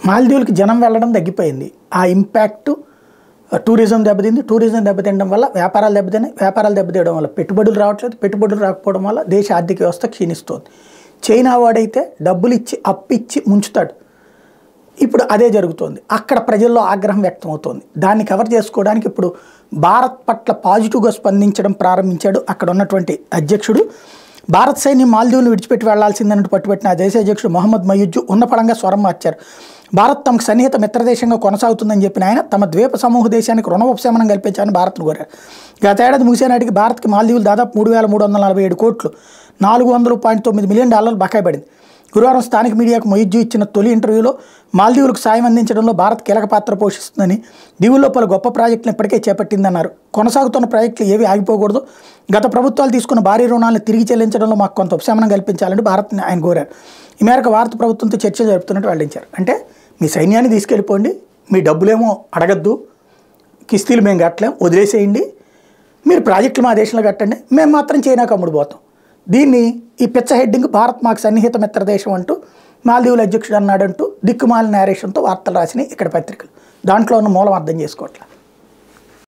మాల్దీవులకి జనం వెళ్ళడం తగ్గిపోయింది. ఆ ఇంపాక్ట్ టూరిజం దెబ్బతింది. టూరిజం దెబ్బతినడం వల్ల వ్యాపారాలు దెబ్బతిన్నాయి. వ్యాపారాలు దెబ్బతీయడం వల్ల పెట్టుబడులు రావట్లేదు. పెట్టుబడులు రాకపోవడం వల్ల దేశ ఆర్థిక వ్యవస్థ క్షీణిస్తోంది. చైనా వాడైతే డబ్బులు ఇచ్చి అప్పిచ్చి ముంచుతాడు. ఇప్పుడు అదే జరుగుతోంది. అక్కడ ప్రజల్లో ఆగ్రహం వ్యక్తమవుతోంది. దాన్ని కవర్ చేసుకోవడానికి ఇప్పుడు భారత్ పట్ల పాజిటివ్గా స్పందించడం ప్రారంభించాడు అక్కడ ఉన్నటువంటి అధ్యక్షుడు. భారత సైన్యం మాల్దీవులను విడిచిపెట్టి వెళ్లాల్సిందన్నట్టు పట్టుబట్టిన ఆ దేశ అధ్యక్షుడు మొహమ్మద్ మయూజు ఉన్నపడంగా స్వరం మార్చారు. భారత్ తమకు సన్నిహిత మిత్రదేశంగా కొనసాగుతుందని చెప్పిన ఆయన తమ ద్వీప సమూహ దేశానికి రుణ ఉపశమనం కల్పించాలని భారత్ను కోరారు. గతేడాది ముగిసే నాటికి భారత్కి మాల్దీవులు దాదాపు 3,347 కోట్లు $400.9 మిలియన్ బకాయి పడింది. గురువారం స్థానిక మీడియాకు మొయిజ్జు ఇచ్చిన తొలి ఇంటర్వ్యూలో మాల్దీవులకు సాయం అందించడంలో భారత్ కీలక పాత్ర పోషిస్తుందని, దీవుల్లో పలు గొప్ప ప్రాజెక్టులను ఇప్పటికే చేపట్టిందన్నారు. కొనసాగుతున్న ప్రాజెక్టులు ఏవి ఆగిపోకూడదు. గత ప్రభుత్వాలు తీసుకున్న భారీ రుణాలను తిరిగి చెల్లించడంలో మాకు కొంత ఉపశమనం కల్పించాలని భారత్ని ఆయన కోరారు. ఈ మేరకు భారత ప్రభుత్వంతో చర్చలు జరుపుతున్నట్టు వెల్లడించారు. అంటే మీ సైన్యాన్ని తీసుకెళ్ళిపోండి, మీ డబ్బులేమో అడగద్దు, కిస్తీలు మేము కట్టలేం, వదిలేసేయండి, మీరు ప్రాజెక్టులు మా దేశంలో కట్టండి, మేము మాత్రం చైనాకు అమ్ముడుపోతాం. దీన్ని ఈ పిచ్చ హెడ్డింగ్ భారత్ మాకు సన్నిహిత మిత్రదేశం అంటూ మాల్దీవుల అధ్యక్షుడు అన్నాడంటూ దిక్కుమాల నేరేషన్తో వార్తలు రాసినాయి ఇక్కడ పత్రికలు. దాంట్లో ఉన్న మూలం అర్థం చేసుకోవట్లేదు.